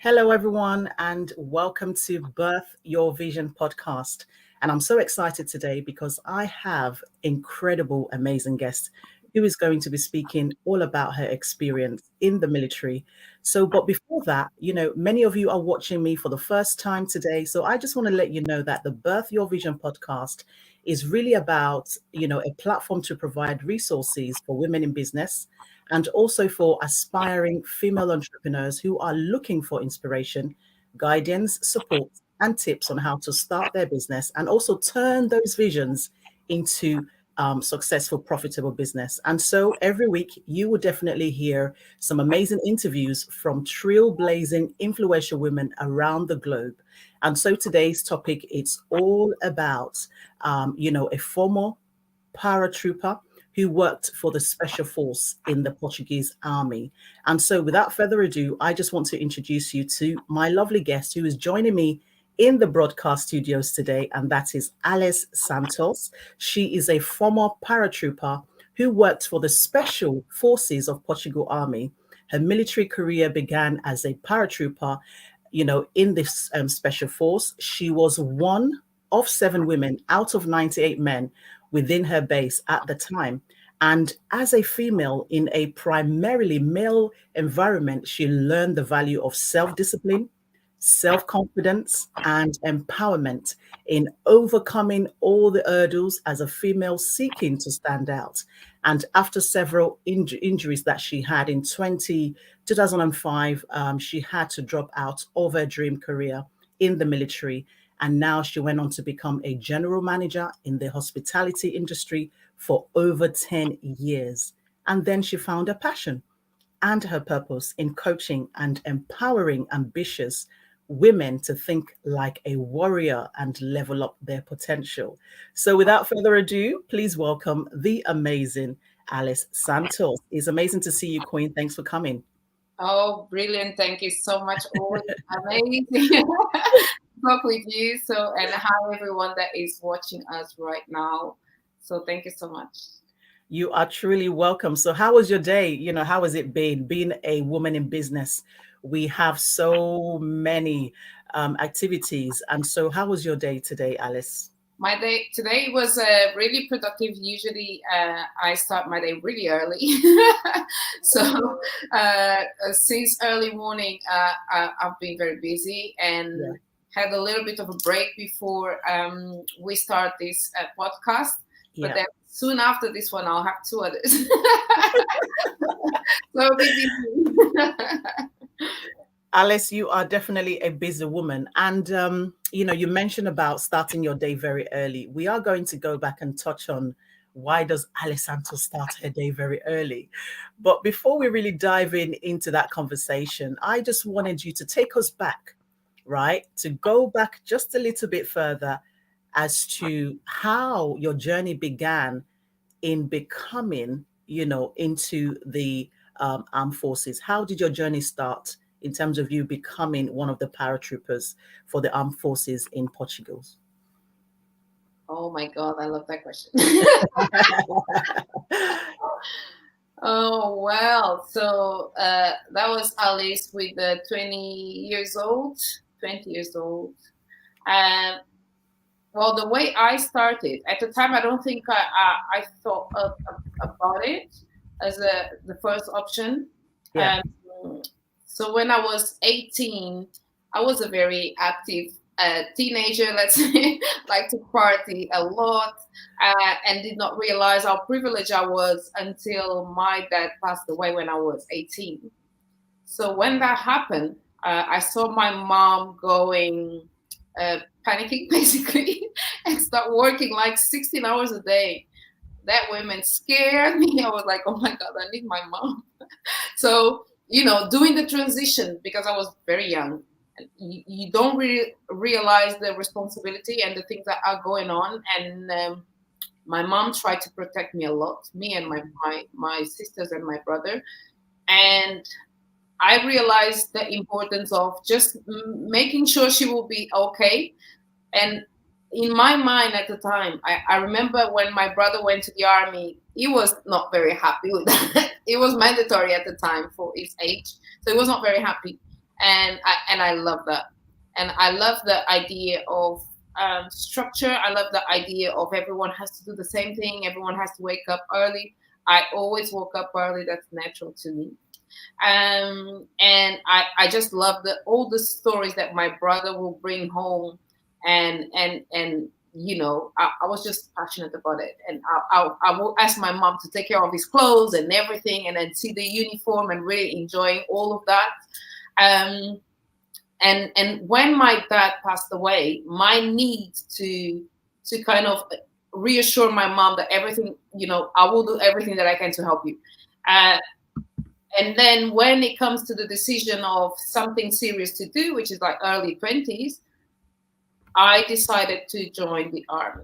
Hello, everyone, and welcome to Birth Your Vision podcast. And I'm so excited today because I have incredible, amazing guest who is going to be speaking all about her experience in the military. But before that, many of you are watching me for the first time today. So I just want to let you know that the Birth Your Vision podcast is really about, a platform to provide resources for women in business and also for aspiring female entrepreneurs who are looking for inspiration, guidance, support, and tips on how to start their business and also turn those visions into successful, profitable business. And so every week, you will definitely hear some amazing interviews from trailblazing, influential women around the globe. And so today's topic, it's all about, a former paratrooper who worked for the special force in the Portuguese Army. And so without further ado, I just want to introduce you to my lovely guest who is joining me in the broadcast studios today, and that is Alice Santos. She is a former paratrooper who worked for the Special Forces of Portugal Army. Her military career began as a paratrooper, in this special force. She was one of 7 women out of 98 men within her base at the time. And as a female in a primarily male environment, she learned the value of self-discipline, self-confidence, and empowerment in overcoming all the hurdles as a female seeking to stand out. And after several injuries that she had in 2005, she had to drop out of her dream career in the military. And now she went on to become a general manager in the hospitality industry for over 10 years. And then she found her passion and her purpose in coaching and empowering ambitious women to think like a warrior and level up their potential. So without further ado, please welcome the amazing Alice Santos. It's amazing to see you, Queen. Thanks for coming. Oh, brilliant. Thank you so much. Always amazing. Talk with you. And hi everyone that is watching us right now. So thank you so much. You are truly welcome. So how was your day? How has it been being a woman in business? We have so many activities. And so how was your day today, Alice? My day today was really productive. Usually I start my day really early. So since early morning, I've been very busy and had a little bit of a break before we start this podcast. But then soon after this one, I'll have 2 others. So busy. Alice, you are definitely a busy woman. And, you mentioned about starting your day very early. We are going to go back and touch on why does Alice Santos start her day very early? But before we really dive into that conversation, I just wanted you to take us back, right? To go back just a little bit further as to how your journey began in becoming, into the armed forces. How did your journey start in terms of you becoming one of the paratroopers for the armed forces in Portugal? Oh my God, I love that question. Oh, well, so that was Alice with 20 years old. Well, the way I started, at the time, I don't think I thought about it as the first option. Yeah. So when I was 18, I was a very active teenager, let's say, like to party a lot, and did not realize how privileged I was until my dad passed away when I was 18. So when that happened, I saw my mom going panicking, basically, and start working like 16 hours a day. That woman scared me. I was like, oh my God, I need my mom. So, doing the transition, because I was very young, you don't really realize the responsibility and the things that are going on. And my mom tried to protect me a lot, me and my sisters and my brother. And I realized the importance of just making sure she will be okay. And in my mind at the time, I remember when my brother went to the army, he was not very happy with that. It was mandatory at the time for his age. So he was not very happy. and I love that. And I love the idea of structure. I love the idea of everyone has to do the same thing. Everyone has to wake up early. I always woke up early. That's natural to me. And I just love all the stories that my brother will bring home, and I was just passionate about it, and I will ask my mom to take care of his clothes and everything, and then see the uniform and really enjoying all of that. And when my dad passed away, my need to kind of reassure my mom that everything, I will do everything that I can to help you. Uh, and then when it comes to the decision of something serious to do, which is like early 20s, I decided to join the army.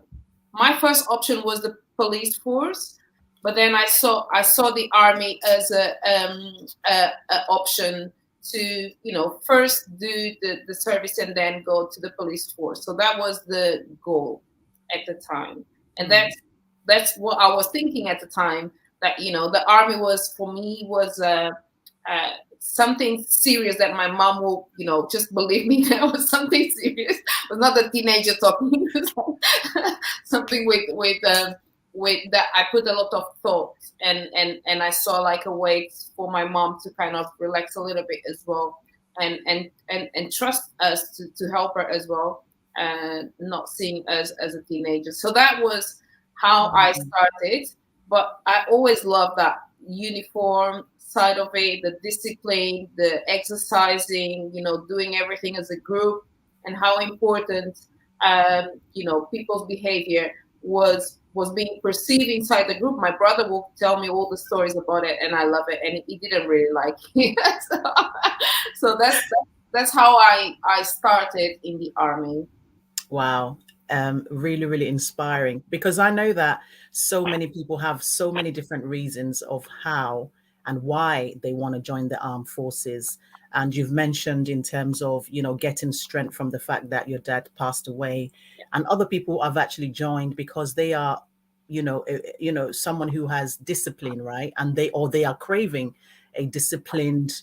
My first option was the police force, but then I saw the army as a option to first do the service and then go to the police force. So that was the goal at the time, and that's what I was thinking at the time. That the army was for me was something serious that my mom will just believe me that was something serious. It was not a teenager talking. Something with that I put a lot of thought, and I saw like a way for my mom to kind of relax a little bit as well, and trust us to help her as well, not seeing us as a teenager. So that was how I started. But I always loved that uniform side of it, the discipline, the exercising, doing everything as a group, and how important people's behavior was being perceived inside the group. My brother will tell me all the stories about it, and I love it. And he didn't really like it. so that's how I started in the army. Wow. Really, really inspiring, because I know that so many people have so many different reasons of how and why they want to join the armed forces. And you've mentioned in terms of, getting strength from the fact that your dad passed away, and other people have actually joined because they are, someone who has discipline, right? And they are craving a disciplined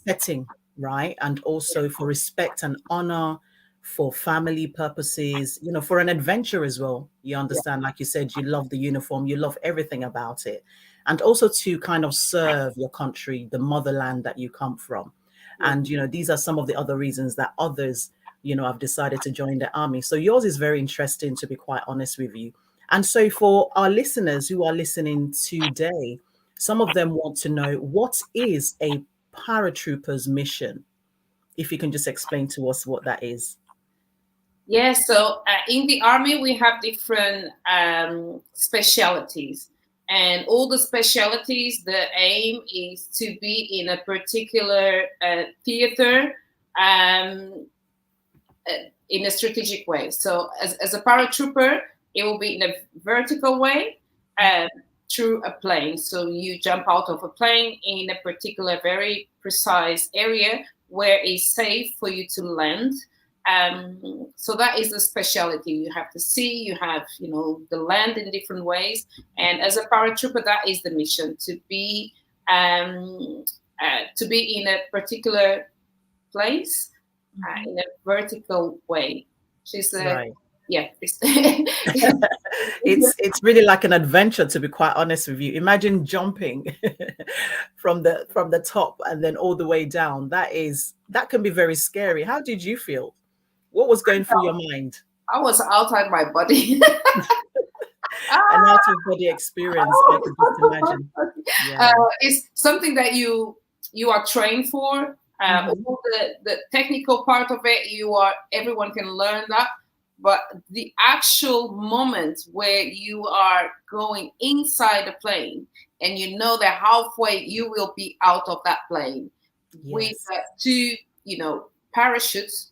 setting, right? And also for respect and honor, for family purposes, for an adventure as well. You understand, like you said, you love the uniform, you love everything about it. And also to kind of serve your country, the motherland that you come from. And, these are some of the other reasons that others, have decided to join the army. So yours is very interesting, to be quite honest with you. And so for our listeners who are listening today, some of them want to know, what is a paratrooper's mission? If you can just explain to us what that is. Yeah, so in the army we have different specialties, and all the specialties, the aim is to be in a particular theater in a strategic way. So as a paratrooper, it will be in a vertical way through a plane. So you jump out of a plane in a particular very precise area where it's safe for you to land. So that is the specialty. You have the sea, you have the land in different ways, and as a paratrooper, that is the mission, to be in a particular place in a vertical way. She's Right. yeah. It's really like an adventure, to be quite honest with you. Imagine jumping from the top and then all the way down. That can be very scary. How did you feel? What was going through your mind? I was outside my body. An out of body experience, I could just imagine. Yeah. It's something that you are trained for. All the technical part of it, everyone can learn that. But the actual moment where you are going inside the plane, and that halfway you will be out of that plane with two, parachutes,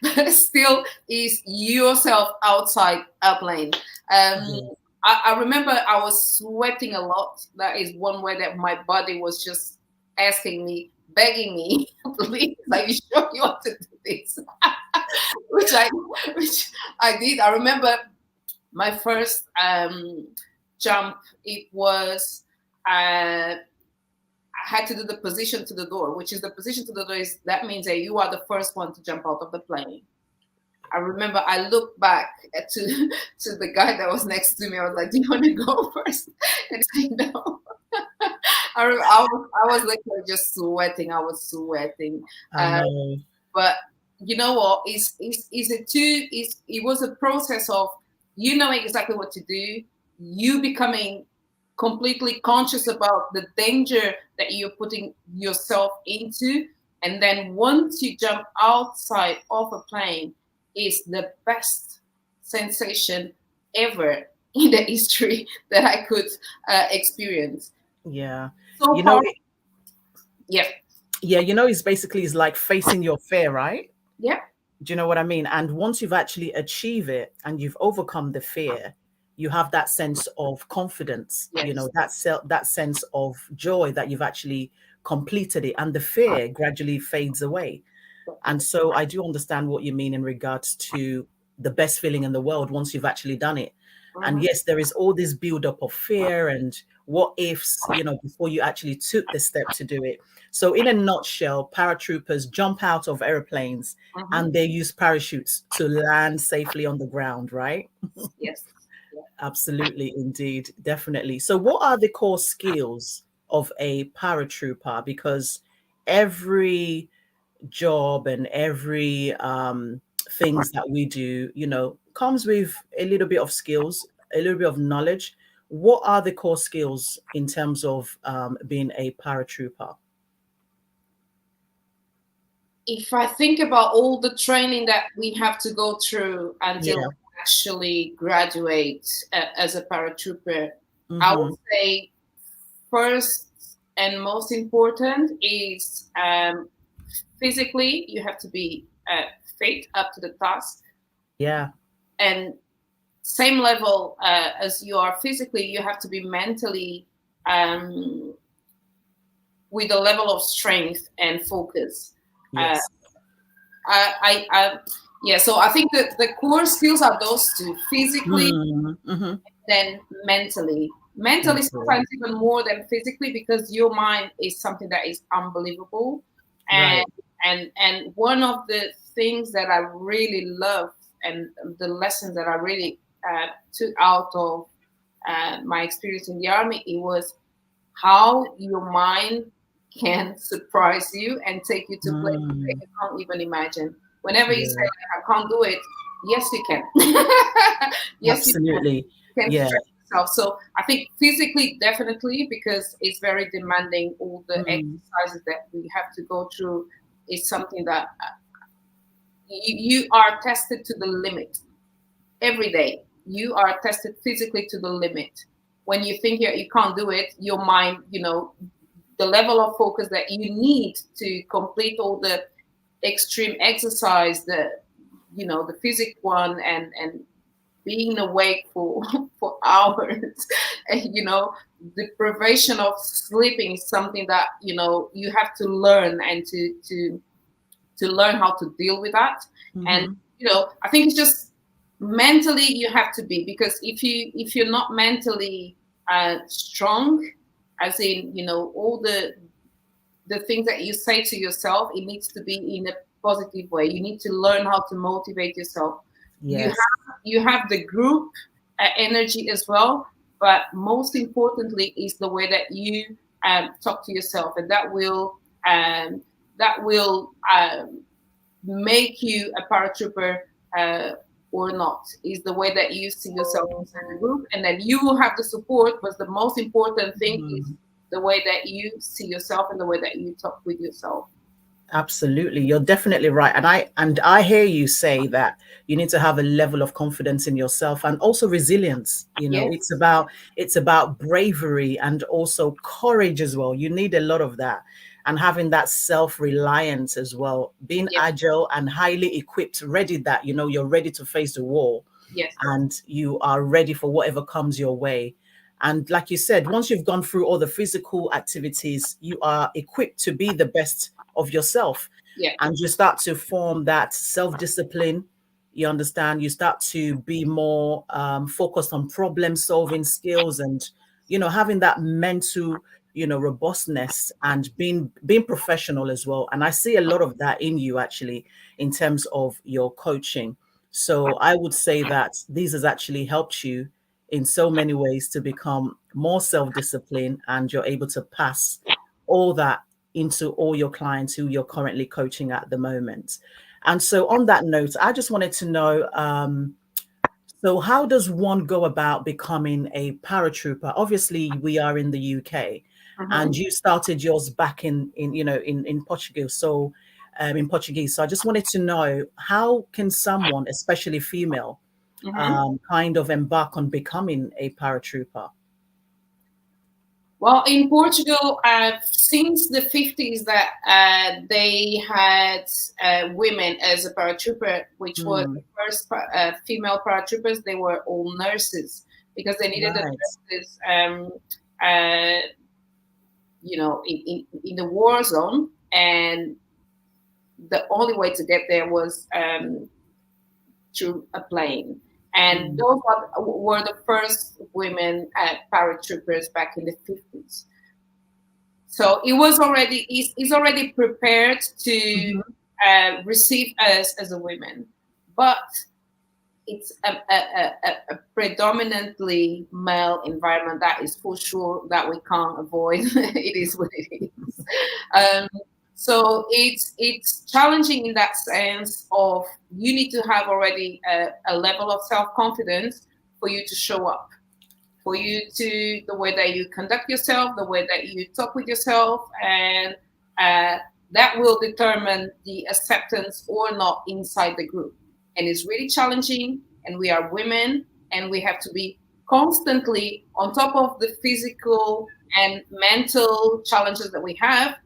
but still is yourself outside a plane. I remember I was sweating a lot. That is one way that my body was just asking me, begging me, please, are you sure you want to do this? which I did. I remember my first jump. It was I had to do the position to the door, which is the position to the door is that means that you are the first one to jump out of the plane. I remember I looked back to the guy that was next to me. I was like, "Do you want to go first?" And he said, "No." I was literally just sweating. I was sweating. I know. But you know what? It was a process of you knowing exactly what to do, you becoming completely conscious about the danger that you're putting yourself into, and then once you jump outside of a plane, is the best sensation ever in the history that I could experience. Yeah. So You far, know, yeah, yeah, it's like facing your fear, right? yeah, Do you know what I mean? And once you've actually achieved it and you've overcome the fear, you have that sense of confidence, yes, that sense of joy that you've actually completed it, and the fear gradually fades away. And so I do understand what you mean in regards to the best feeling in the world once you've actually done it. And mhm, yes, there is all this build-up of fear and what ifs, before you actually took the step to do it. So in a nutshell, paratroopers jump out of airplanes mhm, and they use parachutes to land safely on the ground, right? yes. Absolutely, indeed, definitely. So what are the core skills of a paratrooper? Because every job and every things that we do, comes with a little bit of skills, a little bit of knowledge. What are the core skills in terms of being a paratrooper? If I think about all the training that we have to go through until Yeah. we actually graduate as a paratrooper, I would Mm-hmm. say first and most important is physically, you have to be fit up to the task. Yeah. And same level as you are physically, you have to be mentally um, with a level of strength and focus. Uh, Yes. yeah, so I think that the core skills are those two: physically, Mm-hmm. then mentally. Mentally, Okay. sometimes even more than physically, because your mind is something that is unbelievable. And Right. one of the things that I really love, and the lessons that I really took out of my experience in the army, it was how your mind can surprise you and take you to places that Mm, you can't even imagine. Whenever you say, yeah. like, I can't do it, yes, you can. Yes, you can. Absolutely. You can Yeah. stretch yourself. So I think physically, definitely, because it's very demanding. All the Mm, exercises that we have to go through is something that you are tested to the limit every day. You are tested physically to the limit. When you think you can't do it, your mind, the level of focus that you need to complete all the extreme exercise, the physic one, and being awake for for hours, and the privation of sleeping is something that you have to learn, and to learn how to deal with that. And mm-hmm. I think it's just mentally you have to be, because if you're not mentally strong, as in all the things that you say to yourself, it needs to be in a positive way. You need to learn how to motivate yourself. you Yes. have you have the group energy as well, but most importantly is the way that you talk to yourself, and um, that will make you a paratrooper uh, or not, is the way that you see yourself inside the group, and then you will have the support, but the most important thing is Mhm. the way that you see yourself and the way that you talk with yourself. Absolutely. You're definitely right. And I hear you say that you need to have a level of confidence in yourself and also resilience. Yes, It's about bravery and also courage as well. You need a lot of that. And having that self-reliance as well, being yes, agile and highly equipped, ready that, you're ready to face the war yes, and you are ready for whatever comes your way. And like you said, once you've gone through all the physical activities, you are equipped to be the best of yourself. yeah, And you start to form that self discipline. You understand, you start to be more focused on problem solving skills and, having that mental robustness and being professional as well. And I see a lot of that in you actually in terms of your coaching. So I would say that this has actually helped you in so many ways to become more self-disciplined, and you're able to pass all that into all your clients who you're currently coaching at the moment. And so on that note, I just wanted to know, so how does one go about becoming a paratrooper? Obviously, we are in the UK, and you started yours back in Portugal. So in Portuguese. So I just wanted to know, how can someone, especially female, kind of embark on becoming a paratrooper? Well, in Portugal, since the 50s, that they had women as a paratrooper, which were the first female paratroopers. They were all nurses because they needed the nurses, in the war zone, and the only way to get there was through a plane. And those were the first women paratroopers back in the 50s. So it was already, it's already prepared to receive us as a women, but it's a predominantly male environment. That is for sure, that we can't avoid. It is what it is. So it's challenging in that sense of, you need to have already a level of self-confidence for you to show up, for you to, the way that you conduct yourself, the way that you talk with yourself, and that will determine the acceptance or not inside the group. And it's really challenging, and we are women, and we have to be constantly on top of the physical and mental challenges that we have.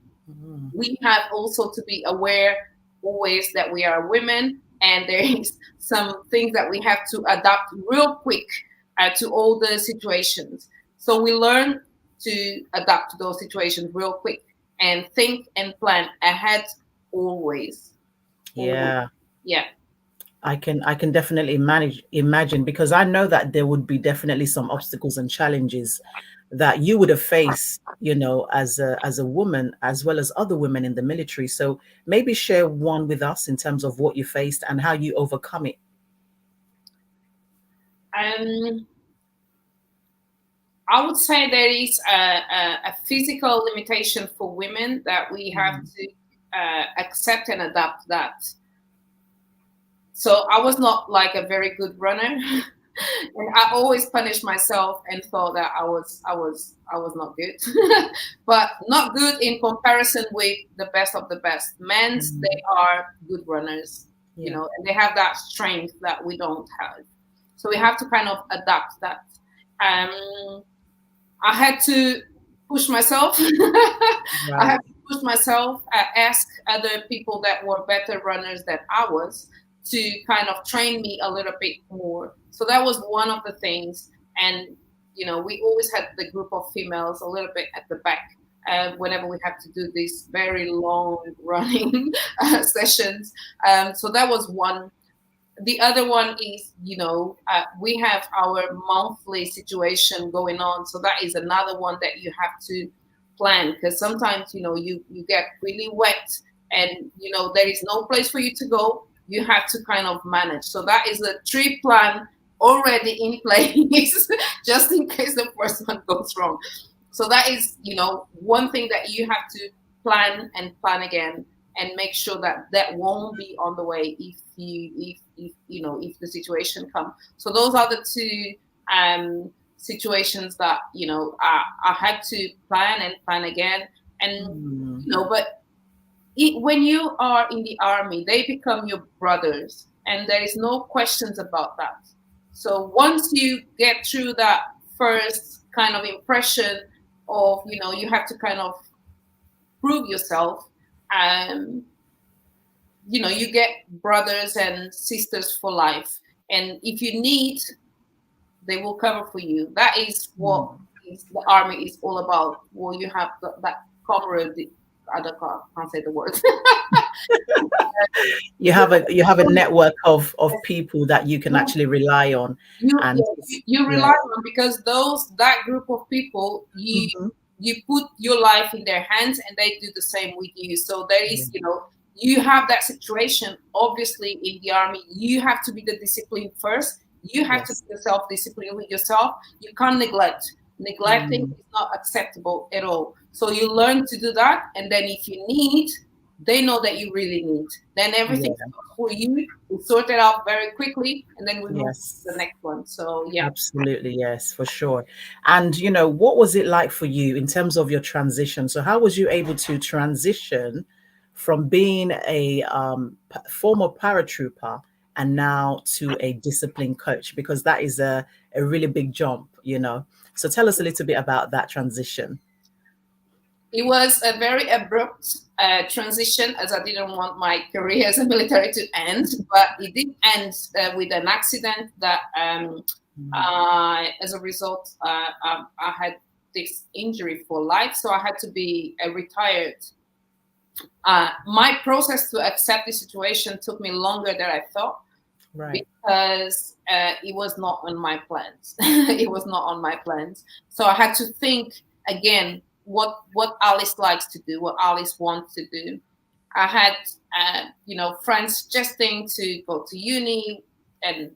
We have also to be aware always that we are women, and there is some things that we have to adapt real quick to all the situations. So we learn to adapt to those situations real quick and think and plan ahead always. Yeah. Yeah. I can definitely imagine, because I know that there would be definitely some obstacles and challenges that you would have faced, as a woman, as well as other women in the military. So maybe share one with us in terms of what you faced and how you overcome it. I would say there is a physical limitation for women that we have to accept and adapt that. So I was not like a very good runner. And I always punished myself and thought that I was not good, but not good in comparison with the best of the best. Men, they are good runners, and they have that strength that we don't have. So we have to kind of adapt that. I had to push myself. I had to push myself, ask other people that were better runners than I was, to kind of train me a little bit more. So that was one of the things. And, we always had the group of females a little bit at the back whenever we have to do these very long running sessions. So that was one. The other one is, we have our monthly situation going on. So that is another one that you have to plan, because sometimes, you get really wet and, there is no place for you to go. You have to kind of manage. So that is a trip plan already in place, just in case the first one goes wrong. So that is, one thing that you have to plan and plan again, and make sure that that won't be on the way if the situation comes. So those are the two situations that, I had to plan and plan again. And, but when you are in the army, they become your brothers, and there is no questions about that. So once you get through that first kind of impression of, you have to kind of prove yourself, you get brothers and sisters for life. And if you need, they will cover for you. That is what the army is all about. Well, you have that camaraderie. I can't say the word. You have a network of people that you can actually rely on. You rely on, because that group of people, you put your life in their hands and they do the same with you. So there Yeah. is, you have that situation. Obviously, in the army, you have to be the discipline first. You have to Yes. be self-discipline with yourself. You can't neglect. Neglecting Mm, is not acceptable at all. So you learn to do that, and then if you need, they know that you really need. Then everything yeah. for you, we sort it out very quickly, and then we move to the Yes. next one. So yeah. Absolutely, yes, for sure. And what was it like for you in terms of your transition? So, how was you able to transition from being a former paratrooper and now to a discipline coach? Because that is a really big jump. So, tell us a little bit about that transition. It was a very abrupt transition, as I didn't want my career as a military to end, but it did end with an accident that, Mm, as a result, I had this injury for life, so I had to be retired. My process to accept the situation took me longer than I thought, right. because it was not on my plans. It was not on my plans. So I had to think again what Alice likes to do, what Alice wants to do. I had friends suggesting to go to uni and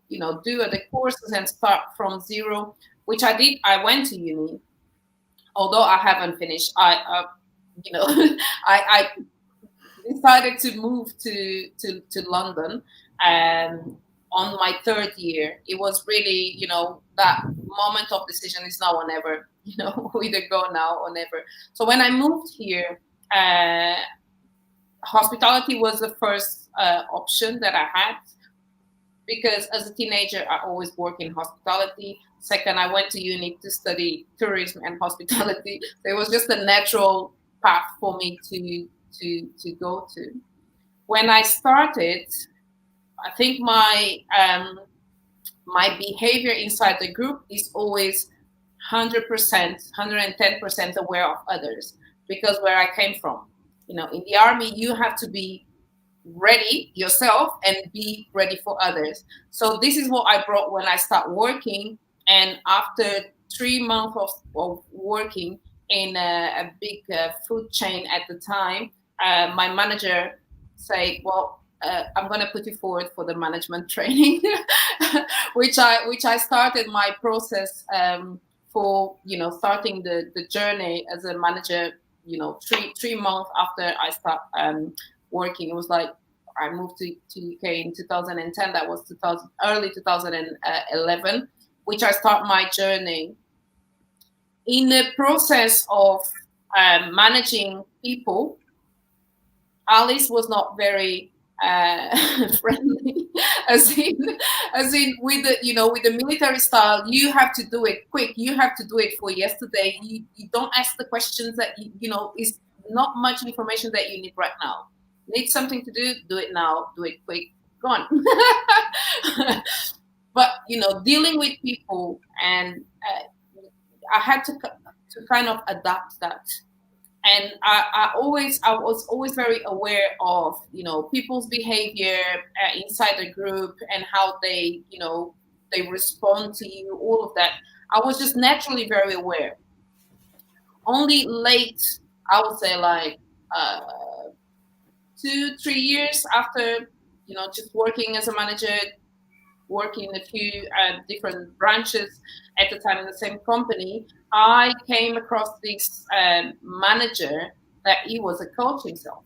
do other courses and start from zero, which I did. I went to uni, although I haven't finished. You know, I decided to move to London, um, on my third year. It was really, that moment of decision is now or never. Either go now or never. So when I moved here, uh, hospitality was the first option that I had, because as a teenager, I always worked in hospitality. Second, I went to uni to study tourism and hospitality. So it was just a natural path for me to go to. When I started, I think my behavior inside the group is always 100%, 110% aware of others, because where I came from, in the army, you have to be ready yourself and be ready for others. So this is what I brought when I start working. And after 3 months of working in a big food chain at the time, my manager said, well, I'm going to put you forward for the management training, which I started my process, for starting the journey as a manager. 3 months after I start working, it was like I moved to UK in 2010. That was early 2011, which I start my journey. In the process of managing people, Alice was not very friendly, as in, with the military style. You have to do it quick. You have to do it for yesterday. You don't ask the questions that is not much information that you need right now. Need something to do it now. Do it quick. Gone. But dealing with people, and I had to kind of adapt that. And I was always very aware of people's behavior inside the group, and how they respond to you, all of that. I was just naturally very aware. Only late, I would say, like 2-3 years after just working as a manager, working in a few different branches at the time in the same company, I came across this manager that he was a coach himself.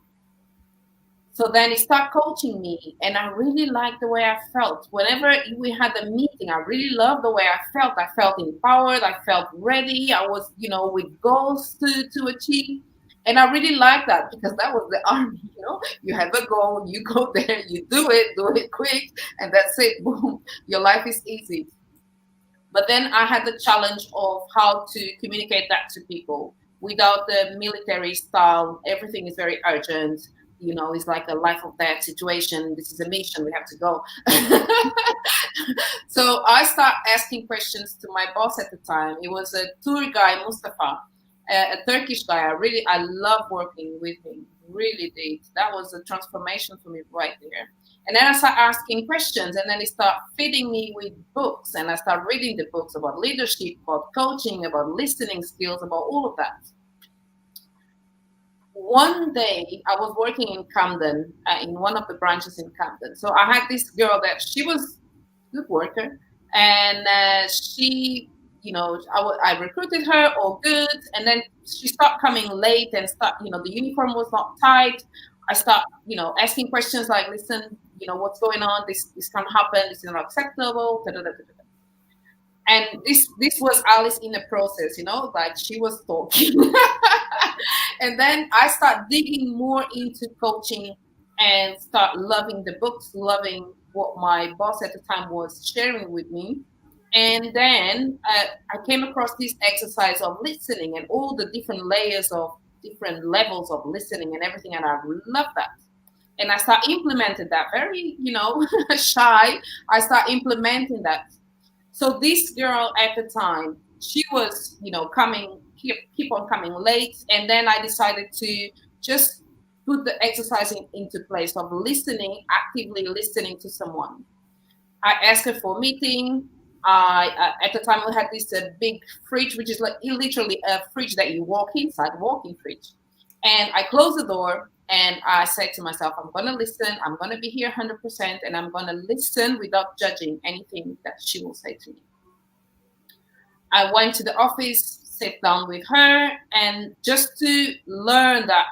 So then he started coaching me, and I really liked the way I felt. Whenever we had a meeting, I really loved the way I felt. I felt empowered. I felt ready. I was, with goals to achieve. And I really liked that, because that was the army, You have a goal, you go there, you do it quick, and that's it. Boom. Your life is easy. But then I had the challenge of how to communicate that to people without the military style. Everything is very urgent. It's like a life or death situation. This is a mission. We have to go. So I start asking questions to my boss at the time. It was a tour guy, Mustafa, a Turkish guy. I love working with him. Really did. That was a transformation for me right there. And then I start asking questions, and then he start feeding me with books, and I start reading the books about leadership, about coaching, about listening skills, about all of that. one day I was working in Camden, in one of the branches in Camden. So I had this girl that she was a good worker, and she, I recruited her, all good, and then she started coming late and the uniform was not tight. I start, asking questions like, listen, what's going on? This can't happen. This is not acceptable. Da, da, da, da, da. And this was Alice in the process, like she was talking. And then I start digging more into coaching and start loving the books, loving what my boss at the time was sharing with me. And then I came across this exercise of listening and all the different layers of different levels of listening and everything. And I love that. And I start implementing that very, shy. I start implementing that. So this girl at the time, she was, keep on coming late. And then I decided to just put the exercise into place of listening, actively listening to someone. I asked her for a meeting. At the time we had this big fridge, which is like literally a fridge that you walk inside, walk-in fridge. And I closed the door and I said to myself, I'm going to listen. I'm going to be here 100%, and I'm going to listen without judging anything that she will say to me. I went to the office, sat down with her, and just to learn that.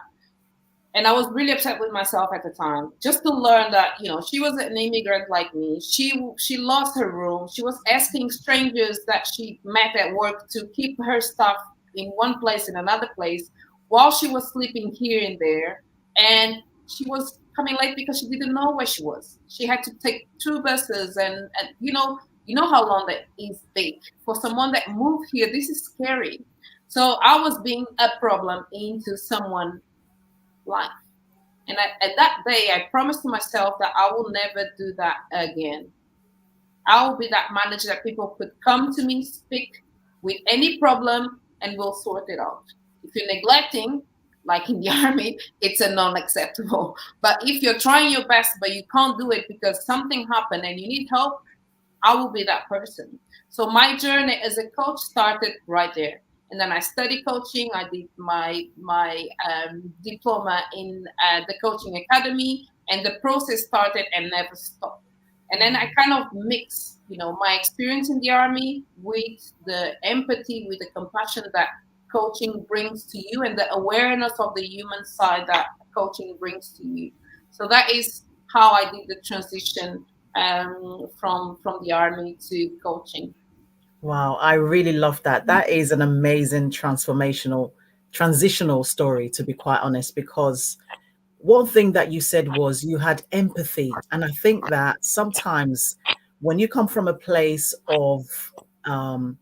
And I was really upset with myself at the time, just to learn that, she was an immigrant like me. She lost her room. She was asking strangers that she met at work to keep her stuff in one place, in another place, while she was sleeping here and there. And she was coming late because she didn't know where she was. She had to take 2 buses, and you know how long that is big. For someone that moved here, this is scary. So I was being a problem into someone's life. And at that day, I promised to myself that I will never do that again. I will be that manager that people could come to me, speak with any problem, and we'll sort it out. If you're neglecting, like in the army, it's a non-acceptable. But if you're trying your best, but you can't do it because something happened and you need help, I will be that person. So my journey as a coach started right there. And then I studied coaching. I did my diploma in the coaching academy, and the process started and never stopped. And then I kind of mix, my experience in the army with the empathy, with the compassion that coaching brings to you, and the awareness of the human side that coaching brings to you. So that is how I did the transition from the army to coaching. Wow, I really love that. That is an amazing transitional story, to be quite honest, because one thing that you said was you had empathy. And I think that sometimes when you come from a place of um,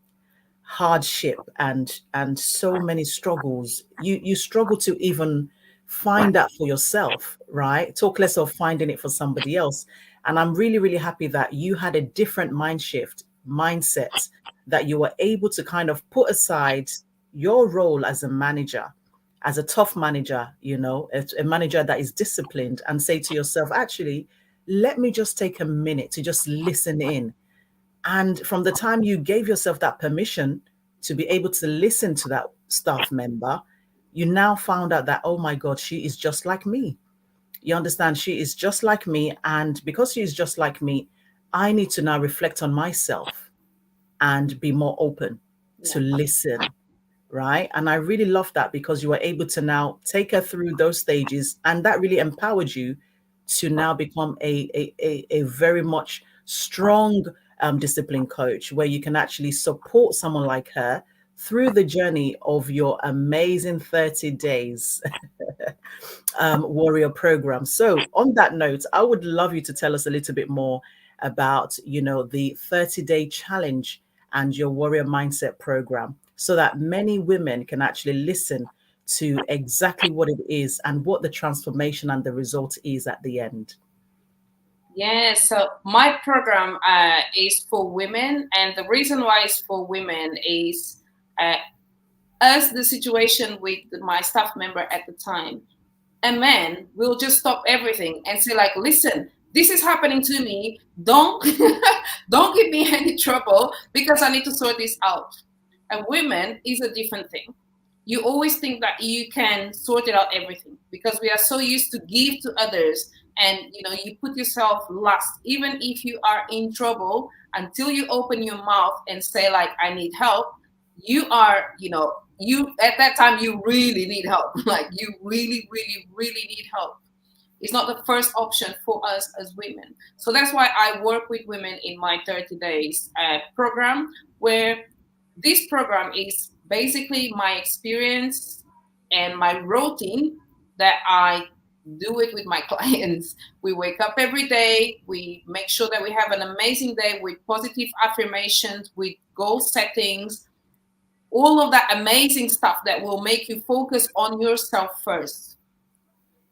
hardship and so many struggles, you struggle to even find that for yourself, right? Talk less of finding it for somebody else. And I'm really, really happy that you had a different mindset, that you were able to kind of put aside your role as a manager, as a tough manager, a manager that is disciplined, and say to yourself, actually, let me just take a minute to just listen in. And from the time you gave yourself that permission to be able to listen to that staff member, you now found out that, oh my God, she is just like me. You understand? She is just like me. And because she is just like me, I need to now reflect on myself and be more open to listen. Right. And I really love that, because you were able to now take her through those stages, and that really empowered you to now become a very much strong discipline coach, where you can actually support someone like her through the journey of your amazing 30 days warrior program. So on that note, I would love you to tell us a little bit more about, the 30-day challenge and your warrior mindset program, so that many women can actually listen to exactly what it is and what the transformation and the result is at the end. Yeah, so my program is for women, and the reason why it's for women is as the situation with my staff member at the time, a man will just stop everything and say, like, listen, this is happening to me. Don't don't give me any trouble because I need to sort this out. And women is a different thing. you always think that you can sort it out everything, because we are so used to give to others, and you put yourself last. Even if you are in trouble, until you open your mouth and say like, I need help, you are, you at that time you really need help. Like, you really, really, really need help. It's not the first option for us as women. So that's why I work with women in my 30 days program, where this program is basically my experience and my routine that I do it with my clients. We wake up every day, we make sure that we have an amazing day with positive affirmations, with goal settings, all of that amazing stuff that will make you focus on yourself first.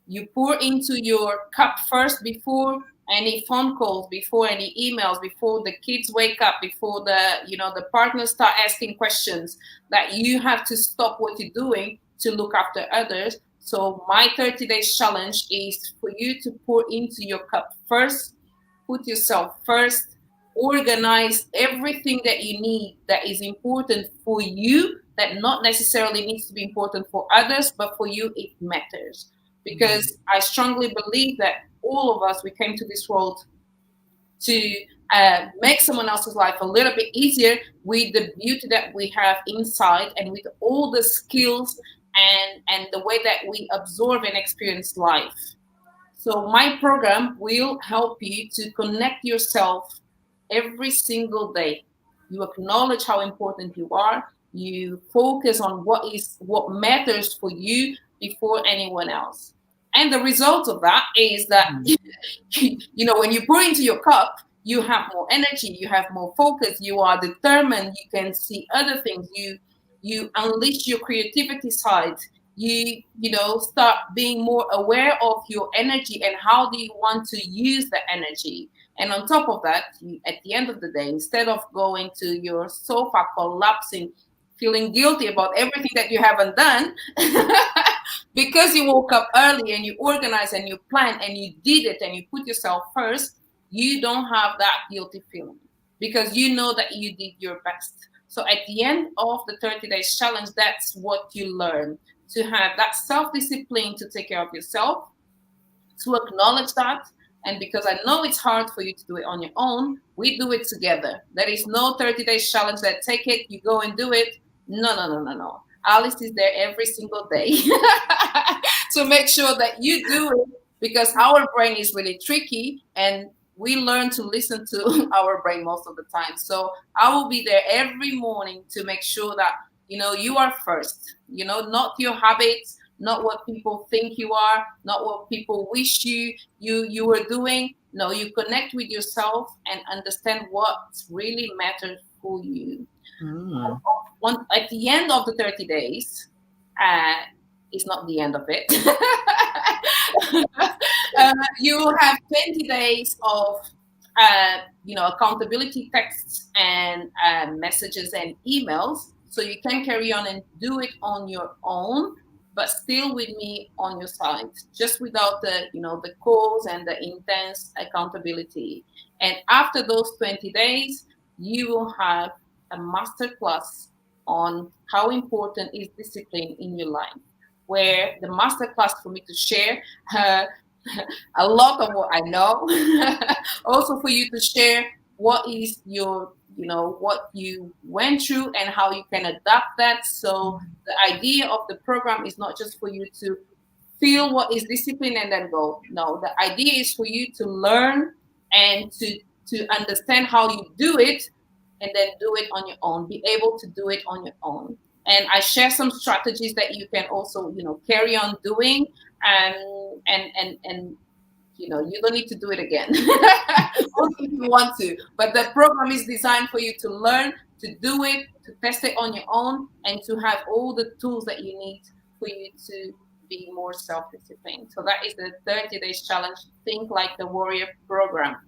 You pour into your cup first, before any phone calls, before any emails, before the kids wake up, before the partners start asking questions, that you have to stop what you're doing to look after others. So my 30 days challenge is for you to pour into your cup first, put yourself first, organize everything that you need that is important for you, that not necessarily needs to be important for others, but for you it matters. Because I strongly believe that all of us, we came to this world to make someone else's life a little bit easier, with the beauty that we have inside, and with all the skills and the way that we absorb and experience life. So my program will help you to connect yourself every single day. You acknowledge how important you are. You focus on what matters for you before anyone else. And the result of that is that when you pour into your cup, you have more energy, you have more focus, you are determined, you can see other things, you unleash your creativity side, you start being more aware of your energy and how do you want to use the energy. And on top of that, at the end of the day, instead of going to your sofa collapsing, feeling guilty about everything that you haven't done, because you woke up early and you organized and you planned and you did it and you put yourself first, you don't have that guilty feeling, because you know that you did your best. So at the end of the 30 days challenge, that's what you learn, to have that self-discipline to take care of yourself, to acknowledge that. And because I know it's hard for you to do it on your own, we do it together. There is no 30 days challenge that take it, you go and do it. No, no, no, no, no. Alice is there every single day to make sure that you do it, because our brain is really tricky and we learn to listen to our brain most of the time. So I will be there every morning to make sure that you are first, not your habits, not what people think you are, not what people wish you were doing. No, you connect with yourself and understand what really matters for you. At the end of the 30 days, it's not the end of it. You will have 20 days of accountability texts and messages and emails, so you can carry on and do it on your own, but still with me on your side, just without the calls and the intense accountability. And after those 20 days, you will have a masterclass on how important is discipline in your life, where the masterclass for me to share a lot of what I know, also for you to share what is your, what you went through and how you can adapt that. So the idea of the program is not just for you to feel what is discipline and then go. No, the idea is for you to learn and to understand how you do it, and then do it on your own, be able to do it on your own. And I share some strategies that you can also, carry on doing, and you don't need to do it again only if you want to. But the program is designed for you to learn, to do it, to test it on your own, and to have all the tools that you need for you to be more self-disciplined. So that is the 30 days challenge. Think like the warrior program.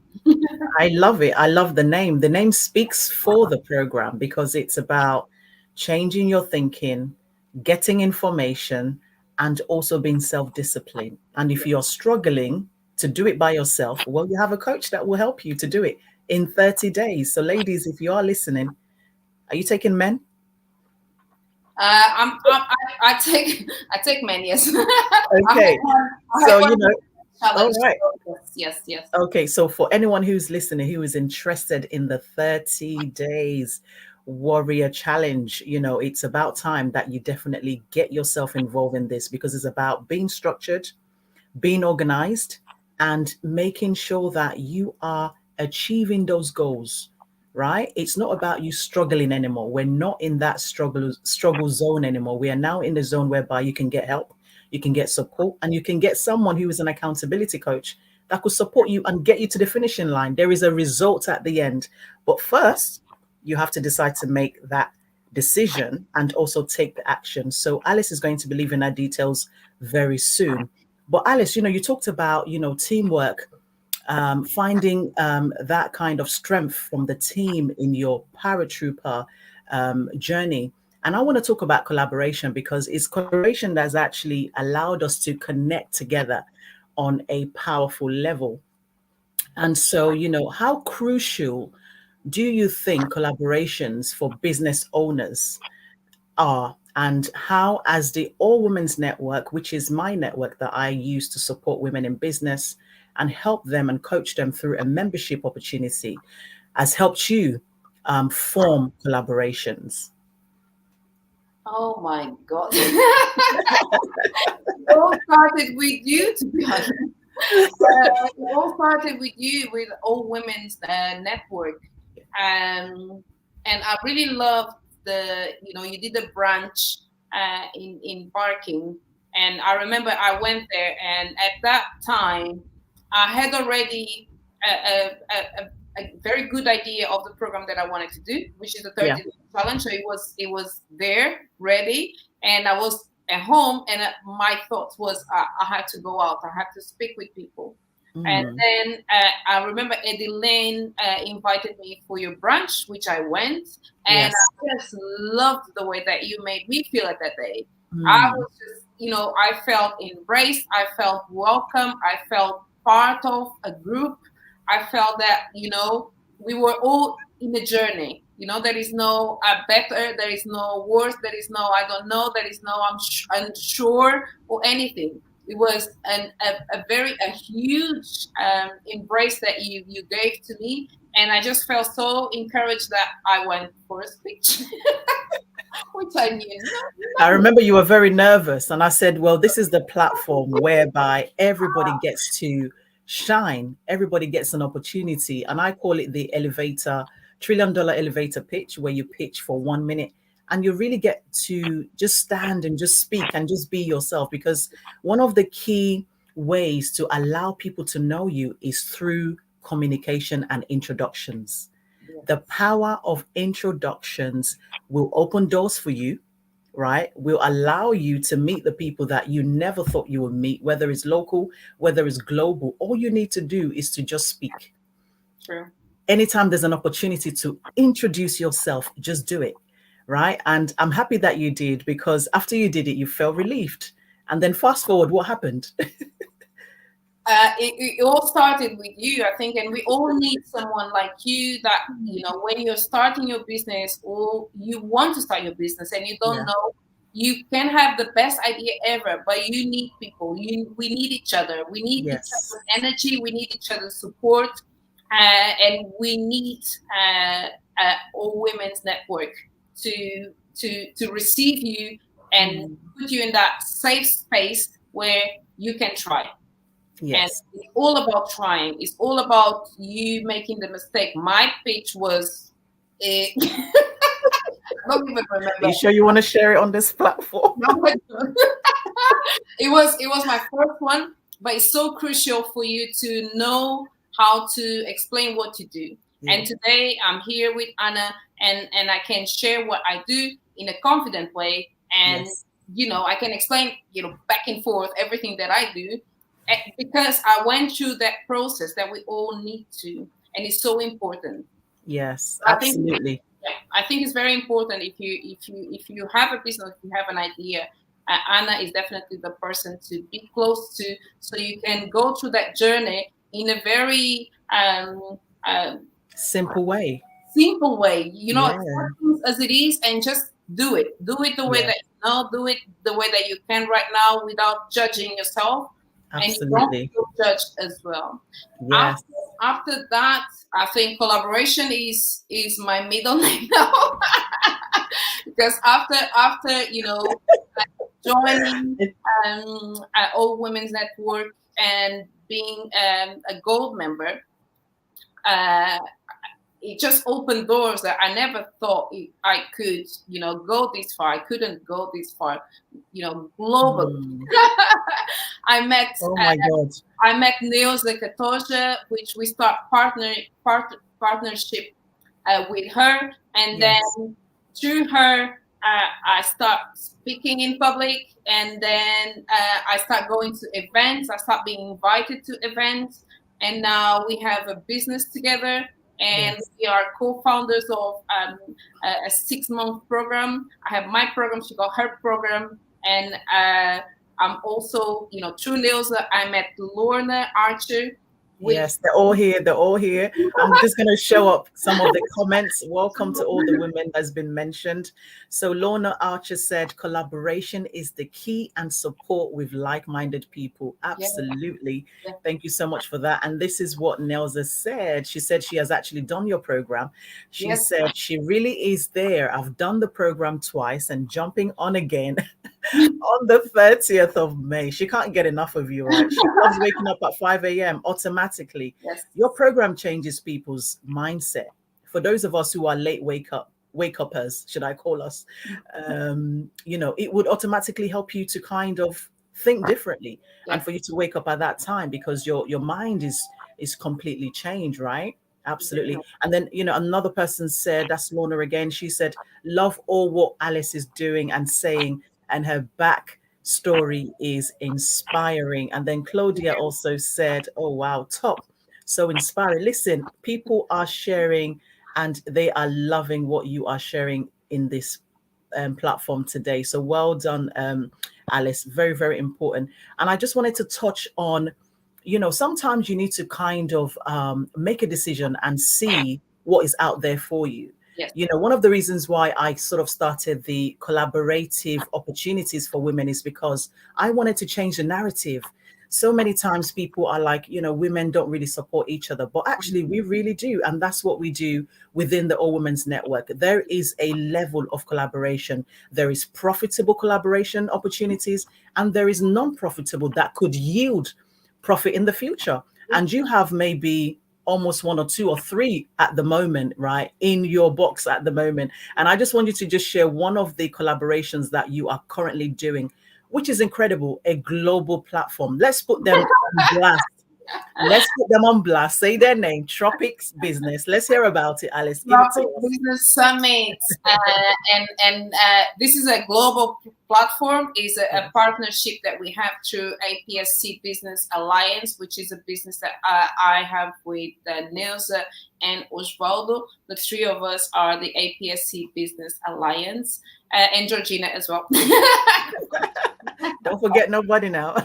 I love it. I love the name. The name speaks for the program, because it's about changing your thinking, getting information, and also being self-disciplined. And if you're struggling to do it by yourself, well, you have a coach that will help you to do it in 30 days. So ladies, if you are listening, are you taking men? I take many. Yes, Okay. I had So, one all challenge. right. Yes, yes, yes. Okay, so for anyone who's listening who is interested in the 30 days warrior challenge, it's about time that you definitely get yourself involved in this, because it's about being structured, being organized, and making sure that you are achieving those goals, right? It's not about you struggling anymore. We're not in that struggle zone anymore. We are now in the zone whereby you can get help, you can get support, and you can get someone who is an accountability coach that could support you and get you to the finishing line. There is a result at the end. But first, you have to decide to make that decision and also take the action. So Alice is going to be leaving our details very soon. But Alice, you talked about, teamwork, finding that kind of strength from the team in your paratrooper journey. And I want to talk about collaboration, because it's collaboration that's actually allowed us to connect together on a powerful level. And so, how crucial do you think collaborations for business owners are, and how, as the All Women's Network, which is my network that I use to support women in business and help them and coach them through a membership opportunity, has helped you form collaborations? Oh my God! It all started with you, to be honest. It all started with you, with All Women's Network, and I really loved you did a branch in Barking, and I remember I went there, and at that time I had already a very good idea of the program that I wanted to do, which is the Yeah. 30 day challenge. So it was there ready, and I was at home, and my thoughts was I had to go out, I had to speak with people. And Mm. then I remember Eddie Lane invited me for your brunch, which I went, and Yes. I just loved the way that you made me feel at that day. I Mm. was just, I felt embraced, I felt welcome, I felt part of a group. I felt that, we were all in a journey. There is no better, there is no worse, there is no I don't know, there is no unsure or anything. It was a huge embrace that you gave to me, and I just felt so encouraged that I went for a speech, which I knew I nothing. remember you were very nervous, and I said, well, this is the platform whereby everybody gets to shine, everybody gets an opportunity. And I call it the elevator, $1 trillion elevator pitch, where you pitch for 1 minute and you really get to just stand and just speak and just be yourself. Because one of the key ways to allow people to know you is through communication and introductions. The Yes, power of introductions will open doors for you, right? Will allow you to meet the people that you never thought you would meet, whether it's local, whether it's global. All you need to do is to just speak. true. Anytime there's an opportunity to introduce yourself, just do it, right? And I'm happy that you did, because after you did it, you felt relieved. And then fast forward, what happened? It all started with you, I think, and we all need someone like you that, when you're starting your business or you want to start your business and you don't Yeah. know, you can have the best idea ever, but you need people. We need each other. We need each Yes. other's energy. We need each other's support, and we need All Women's Network to receive you and Mm. put you in that safe space where you can try. And Yes. it's all about trying. It's all about you making the mistake. My pitch was, I don't even Are remember. you sure you want to share it on this platform? It was my first one, but it's so crucial for you to know how to explain what you do. Yeah. And today I'm here with Anna, and I can share what I do in a confident way, and Yes. I can explain back and forth everything that I do, because I went through that process that we all need to, and it's so important. Yes. I think Absolutely. yeah, I think it's very important if you have a business, if you have an idea. Anna is definitely the person to be close to, so you can go through that journey in a very Simple way. simple way. Yeah. Accept things as it is, and just do it. Do it the way Yeah, that you know. Do it the way that you can right now without judging yourself, and you don't absolutely. feel judged as well. Yes. After that, I think collaboration is my middle name now. Because after joining All Women's Network and being a gold member, uh, it just opened doors that I never thought I could, go this far. I couldn't go this far, globally. Mm. I met Oh my God. I met Niels de Katoja, which we start partnership with her, and Yes. then through her, I start speaking in public, and then I start going to events. I start being invited to events, and now we have a business together, and Yes. we are co-founders of a 6-month program. I have my program; she got her program, and I'm also, through Niels, I met Lorna Archer, which Yes, they're all here. They're all here. I'm just going to show up some of the comments. Welcome to all the women that's been mentioned. So Lorna Archer said, collaboration is the key and support with like-minded people. yeah, Absolutely. yeah, Thank you so much for that. And this is what Nelza said. She said she has actually done your program. She yes. said she really is there. I've done the program twice and jumping on again on the 30th of May. She can't get enough of you, right? She loves waking up at 5 a.m. automatically. Yes. Your program changes people's mindset. For those of us who are late wake uppers, should I call us, it would automatically help you to kind of think differently and Yes. for you to wake up at that time because your mind is completely changed, right? Absolutely. And then, another person said, that's Lorna again. She said, love all what Alice is doing and saying, and her back story is inspiring. And then Claudia also said, oh, wow, top. So inspiring. Listen, people are sharing and they are loving what you are sharing in this platform today. So well done, Alice. Very, very important. And I just wanted to touch on, sometimes you need to kind of make a decision and see what is out there for you. Yes. One of the reasons why I sort of started the collaborative opportunities for women is because I wanted to change the narrative. So many times people are like, women don't really support each other, but actually we really do. And that's what we do within the All Women's Network. There is a level of collaboration. There is profitable collaboration opportunities, and there is non-profitable that could yield profit in the future. And you have maybe almost one or two or three at the moment, right, in your box at the moment. And I just want you to just share one of the collaborations that you are currently doing, which is incredible, a global platform. Let's put them on blast. Let's put them on blast. Say their name, Tropics Business. Let's hear about it, Alice. Give it to Global us. Business Summit, and this is a global platform. Is a partnership that we have through APSC Business Alliance, which is a business that I have with Niels and Osvaldo. The three of us are the APSC Business Alliance, and Georgina as well. Don't forget nobody now.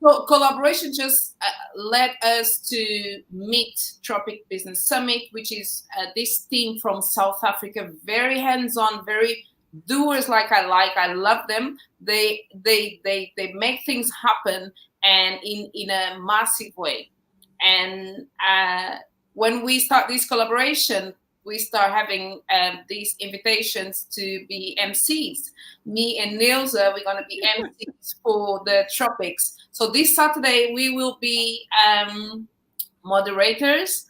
So collaboration just led us to meet Tropic Business Summit, which is this team from South Africa, very hands-on, very doers. I love them. They make things happen and in a massive way. And when we start this collaboration, we start having these invitations to be MCs. Me and Niels, we're going to be MCs for the Tropics. So this Saturday, we will be moderators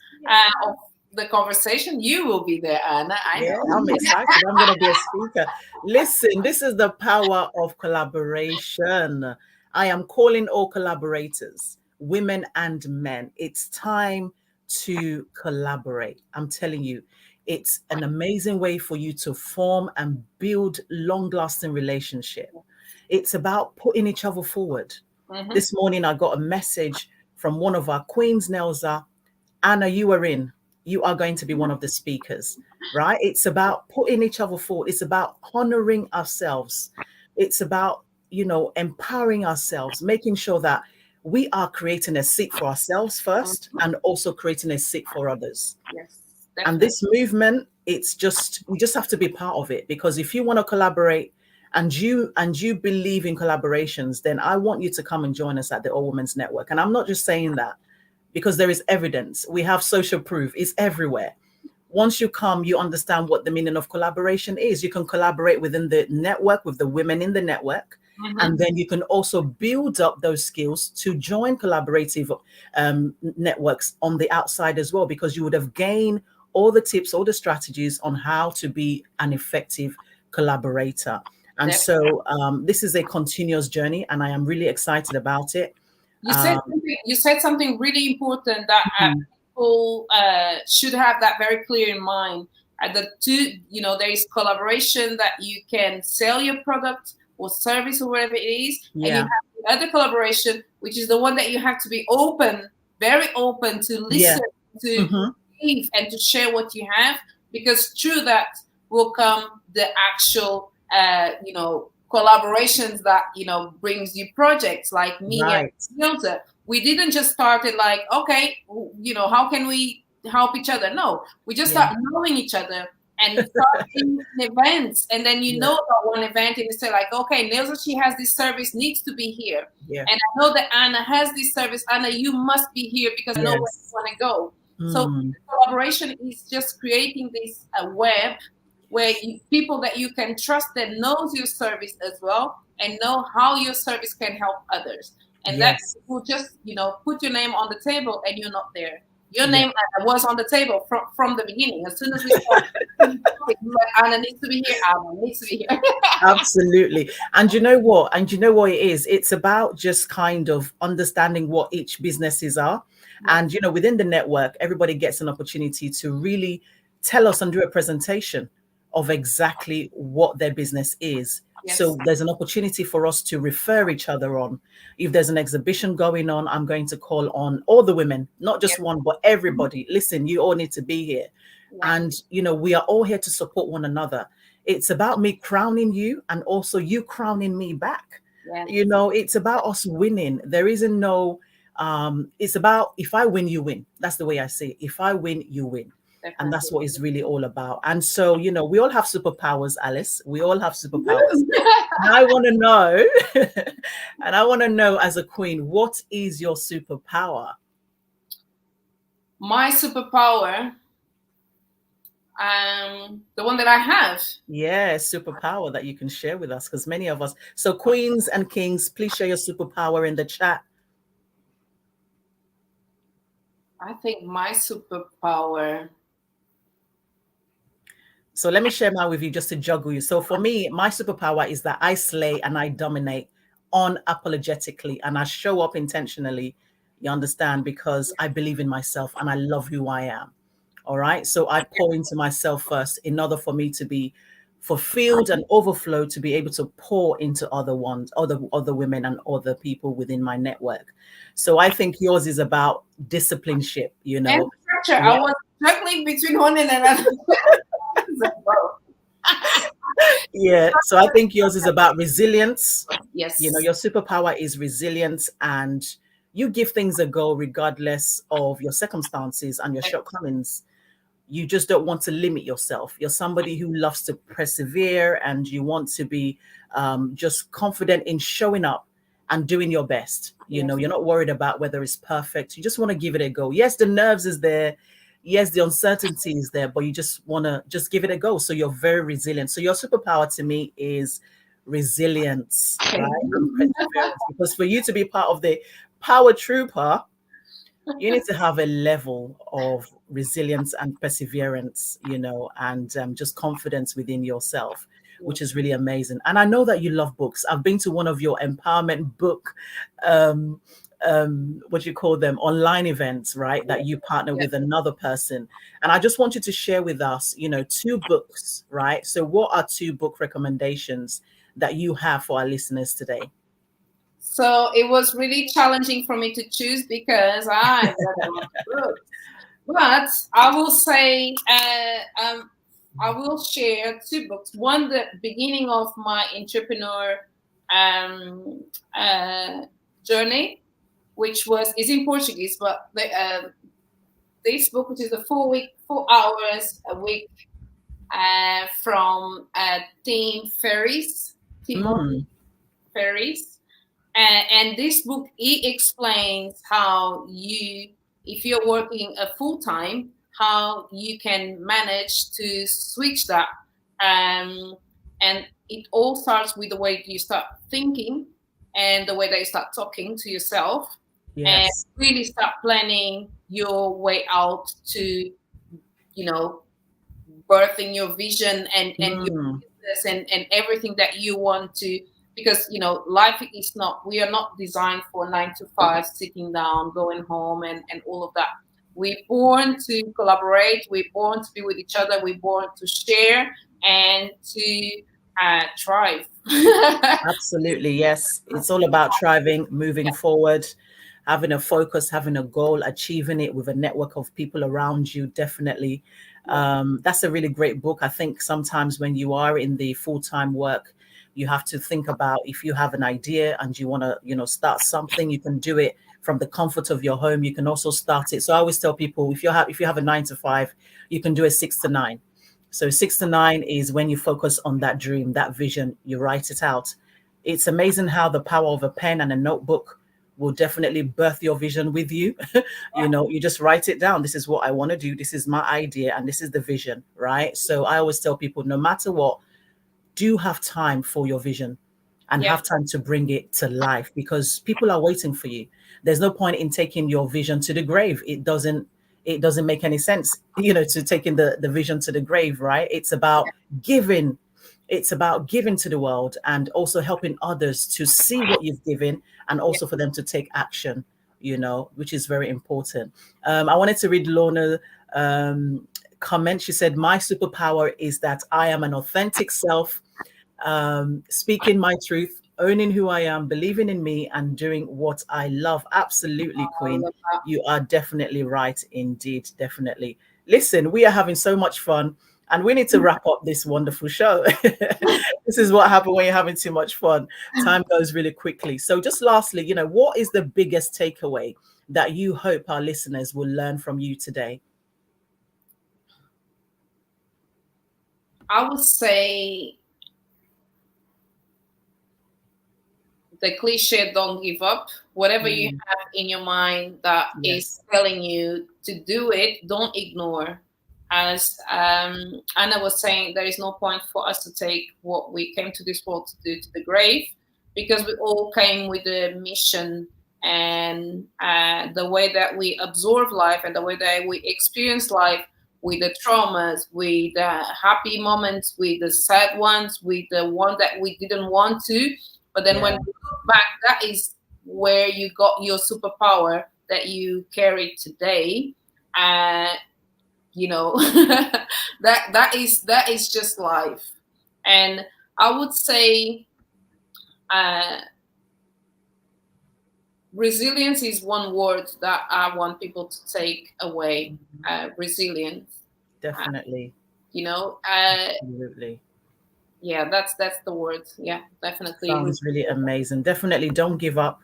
of the conversation. You will be there, Anna. I know. I'm excited. I'm going to be a speaker. Listen, this is the power of collaboration. I am calling all collaborators, women and men. It's time to collaborate. I'm telling you, it's an amazing way for you to form and build long-lasting relationship. It's about putting each other forward. Mm-hmm. This morning, I got a message from one of our queens, Nelza. Anna, you are in. You are going to be one of the speakers, right? It's about putting each other forward. It's about honoring ourselves. It's about, empowering ourselves, making sure that we are creating a seat for ourselves first and also creating a seat for others. Yes, and definitely. this movement it's just, you just have to be part of it, because if you want to collaborate and you believe in collaborations, then I want you to come and join us at the All Women's Network. And I'm not just saying that because there is evidence. We have social proof. It's everywhere. Once you come, you understand what the meaning of collaboration is. You can collaborate within the network with the women in the network. And then you can also build up those skills to join collaborative networks on the outside as well, because you would have gained all the tips, all the strategies on how to be an effective collaborator. And so this is a continuous journey, and I am really excited about it. You said something really important that people should have that very clear in mind. The two, there is collaboration that you can sell your product or service or whatever it is, and you have the other collaboration, which is the one that you have to be open, very open to listen, to receive, and to share what you have, because through that will come the actual, collaborations that brings you projects like me and Hilda. We didn't just start it like, okay, how can we help each other? No, we just start knowing each other and start in events, and then know about one event and you say like, okay, Nelsa, she has this service, needs to be here, and I know that Anna has this service. Anna, you must be here because I know where you want to go. So collaboration is just creating this web where people that you can trust, that knows your service as well and know how your service can help others. And that will just, put your name on the table and you're not there. Your name was on the table from the beginning. As soon as we started, Anna needs to be here. Anna needs to be here. Absolutely. And you know what? It is? It's about just kind of understanding what each businesses are. And, within the network, everybody gets an opportunity to really tell us and do a presentation of exactly what their business is. So there's an opportunity for us to refer each other on. If there's an exhibition going on, I'm going to call on all the women, not just one, but everybody. Listen, you all need to be here. And, we are all here to support one another. It's about me crowning you and also you crowning me back. It's about us winning. There isn't no, it's about, if I win, you win. That's the way I say it. If I win, you win. And that's what it's really all about. And so, we all have superpowers, Alice. We all have superpowers. And I want to know, as a queen, what is your superpower? My superpower, the one that I have. Yeah, superpower that you can share with us, because many of us. So queens and kings, please share your superpower in the chat. I think my superpower. So let me share mine with you just to juggle you. So for me, my superpower is that I slay and I dominate unapologetically, and I show up intentionally, you understand, because I believe in myself and I love who I am. All right. So I pour into myself first in order for me to be fulfilled and overflow, to be able to pour into other women and other people within my network. So I think yours is about discipleship, And structure. I was struggling between one and another. So I think yours is about resilience. Yes. Your superpower is resilience, and you give things a go regardless of your circumstances and your shortcomings. You just don't want to limit yourself. You're somebody who loves to persevere, and you want to be just confident in showing up and doing your best. You're not worried about whether it's perfect. You just want to give it a go. Yes, the nerves is there. Yes, the uncertainty is there, but you just want to just give it a go. So you're very resilient. So your superpower to me is resilience, right? And perseverance. Because for you to be part of the Paratrooper, you need to have a level of resilience and perseverance, and just confidence within yourself, which is really amazing. And I know that you love books. I've been to one of your empowerment book, what you call them, online events, right? That you partner with another person. And I just want you to share with us, 2 books, right? So what are 2 book recommendations that you have for our listeners today? So it was really challenging for me to choose because I read a lot of books. But I will say, I will share 2 books. One, the beginning of my entrepreneur journey, which is in Portuguese, but this book, which is a 4 hours a week from Tim Ferriss, Mm, Ferriss. And this book, it explains how you, if you're working a full time, how you can manage to switch that. And it all starts with the way you start thinking and the way that you start talking to yourself, and yes. really start planning your way out to, birthing your vision and your Mm, business and everything that you want to, because life is not, we are not designed for 9 to 5 sitting down, going home, and all of that. We're born to collaborate, we're born to be with each other, we're born to share and to thrive. absolutely, yes. It's all about thriving, moving forward, having a focus, having a goal, achieving it with a network of people around you. Definitely. Yeah, That's a really great book. I think sometimes when you are in the full-time work, you have to think about if you have an idea and you want to, start something, you can do it from the comfort of your home. You can also start it. So I always tell people if you have a 9 to 5, you can do a 6 to 9. So 6 to 9 is when you focus on that dream, that vision, you write it out. It's amazing how the power of a pen and a notebook will definitely birth your vision with you. You just write it down. This is what I want to do. This is my idea and this is the vision, right? So I always tell people, no matter what, do have time for your vision and yeah, have time to bring it to life because people are waiting for you. There's no point in taking your vision to the grave. It doesn't make any sense, to taking the vision to the grave, right? It's about giving to the world and also helping others to see what you've given and yeah. also for them to take action, which is very important. I wanted to read Lorna comment. She said, my superpower is that I am an authentic self, speaking my truth, owning who I am, believing in me, and doing what I love. Absolutely, I Queen. love that. You are definitely right, indeed. Definitely. Listen, we are having so much fun, and we need to wrap up this wonderful show. This is what happens when you're having too much fun. Time goes really quickly. So, just lastly, what is the biggest takeaway that you hope our listeners will learn from you today? I would say the cliche, don't give up. Whatever you Mm, have in your mind that is yes. telling you to do it, don't ignore. As Anna was saying, there is no point for us to take what we came to this world to do to the grave, because we all came with a mission, and the way that we absorb life and the way that we experience life, with the traumas, with the happy moments, with the sad ones, with the one that we didn't want to, but then when Yeah. we look back, that is where you got your superpower that you carry today. Uh, that is just life. And I would say uh, resilience is one word that I want people to take away. Resilience. Uh, Definitely. you know, uh, Absolutely. yeah, that's the word. Yeah, definitely. Sounds really amazing. Definitely don't give up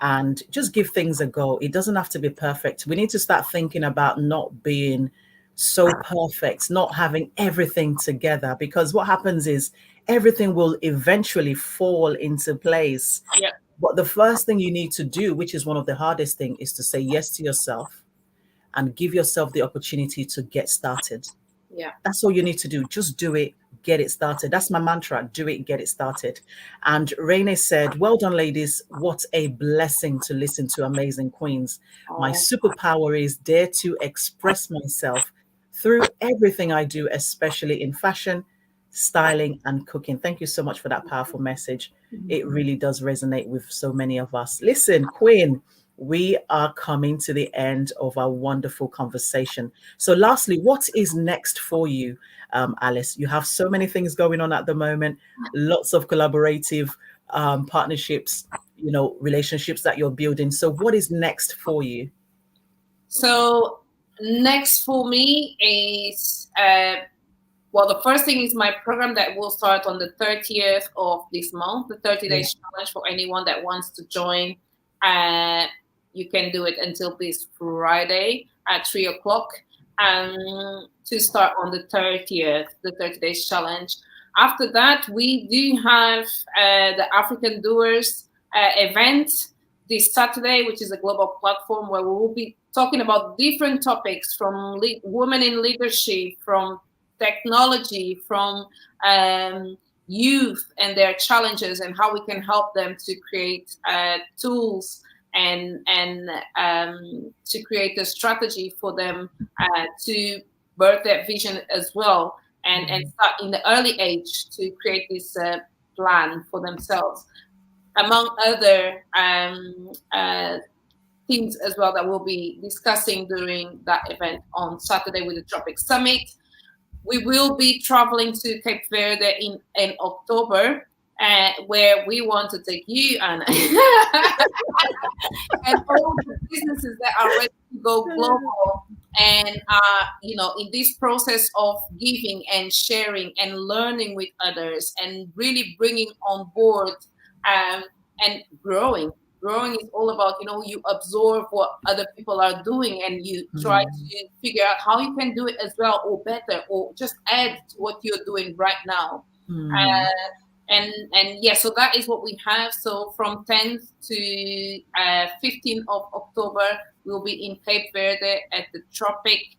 and just give things a go. It doesn't have to be perfect. We need to start thinking about not being so perfect, not having everything together, because what happens is everything will eventually fall into place. Yeah, But the first thing you need to do, which is one of the hardest things, is to say yes to yourself and give yourself the opportunity to get started. yeah. That's all you need to do. Just do it, get it started. That's my mantra. Do it, get it started. And Raine said, well done, ladies. What a blessing to listen to amazing queens. My Oh, superpower is dare to express myself through everything I do, especially in fashion, styling, and cooking. Thank you so much for that powerful message. It really does resonate with so many of us. Listen, Queen, we are coming to the end of our wonderful conversation. So, lastly, what is next for you, Alice? You have so many things going on at the moment, lots of collaborative partnerships, relationships that you're building. So, what is next for you? so next for me is well, the first thing is my program that will start on the 30th of this month, the 30 Yeah. days challenge for anyone that wants to join. Uh, you can do it until this Friday at 3 o'clock. to start on the 30th, the 30 days challenge. After that, we do have the African Doers event this Saturday, which is a global platform where we will be talking about different topics from women in leadership, from technology, from youth and their challenges, and how we can help them to create tools and to create a strategy for them to birth that vision as well, and start in the early age to create this plan for themselves, among other things as well that we'll be discussing during that event on Saturday with the Tropic Summit. We will be traveling to Cape Verde in October, where we want to take you, Anna, and all the businesses that are ready to go global, and in this process of giving and sharing and learning with others, and really bringing on board and growing. Growing is all about, you absorb what other people are doing, and you try to figure out how you can do it as well, or better, or just add to what you're doing right now. And yeah, so that is what we have. So from 10th to 15th of October, we'll be in Cape Verde at the Tropic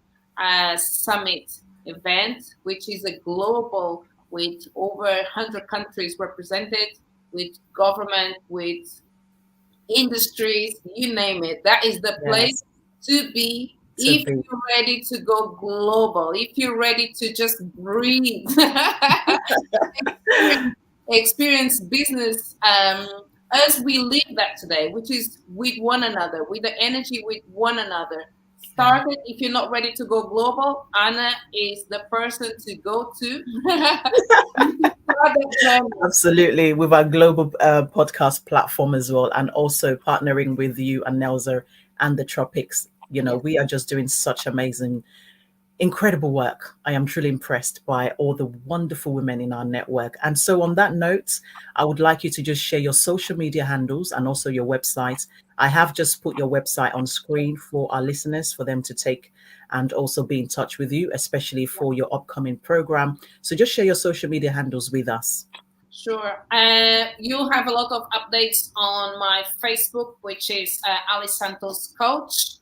Summit event, which is a global, with over 100 countries represented, with government, with industries, you name it. That is the place to be if you're ready to go global, if you're ready to just breathe, experience business as we live that today, which is with one another, with the energy with one another. Start it. If you're not ready to go global, Anna is the person to go to. Absolutely, with our global podcast platform as well, and also partnering with you and Nelza and the Tropics. We are just doing such amazing, incredible work. I am truly impressed by all the wonderful women in our network. And so on that note, I would like you to just share your social media handles and also your website. I have just put your website on screen for our listeners, for them to take and also be in touch with you, especially for your upcoming program. So just share your social media handles with us. Sure. You'll have a lot of updates on my Facebook, which is Alice Santos Coach.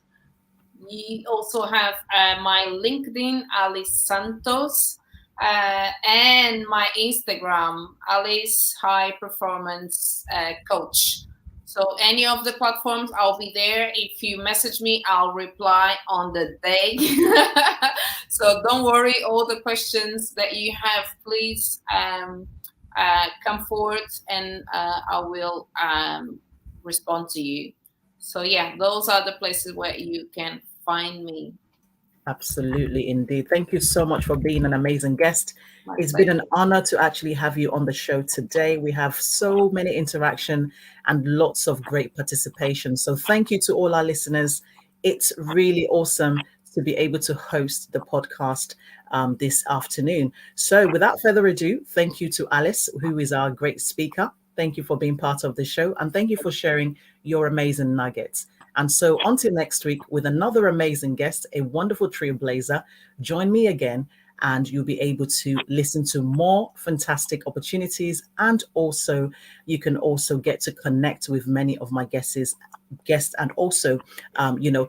We also have my LinkedIn, Alice Santos, and my Instagram, Alice High Performance Coach. So any of the platforms, I'll be there. If you message me, I'll reply on the day. So don't worry, all the questions that you have, please come forward, and I will respond to you. So yeah, those are the places where you can find me. Absolutely, indeed. Thank you so much for being an amazing guest. It's been an honor to actually have you on the show today. We have so many interaction and lots of great participation. So thank you to all our listeners. It's really awesome to be able to host the podcast this afternoon. So without further ado, thank you to Alice, who is our great speaker. Thank you for being part of the show, and thank you for sharing your amazing nuggets. And so until next week with another amazing guest, a wonderful trailblazer, join me again, and you'll be able to listen to more fantastic opportunities. And also you can also get to connect with many of my guests, and also,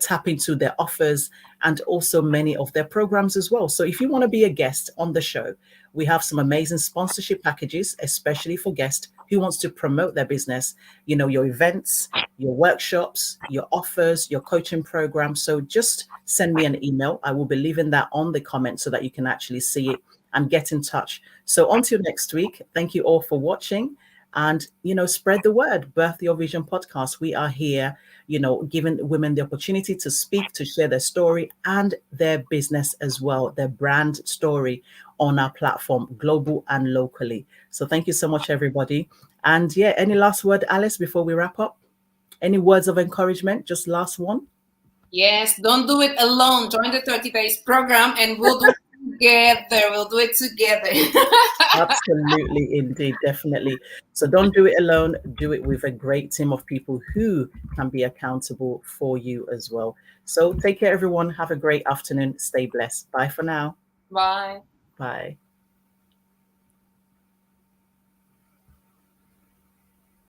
tap into their offers and also many of their programs as well. So if you want to be a guest on the show, we have some amazing sponsorship packages, especially for guests who wants to promote their business, your events, your workshops, your offers, your coaching program. So just send me an email. I will be leaving that on the comments so that you can actually see it and get in touch. So until next week, thank you all for watching. And, spread the word. Birth Your Vision podcast. We are here, giving women the opportunity to speak, to share their story and their business as well, their brand story on our platform, global and locally. So thank you so much, everybody. And yeah, any last word, Alice, before we wrap up? Any words of encouragement? Just last one. Yes, don't do it alone. Join the 30 days program, and we'll do it Together, we'll do it together. Absolutely, indeed, definitely. So don't do it alone. Do it with a great team of people who can be accountable for you as well. So take care, everyone. Have a great afternoon. Stay blessed. Bye for now. Bye. Bye.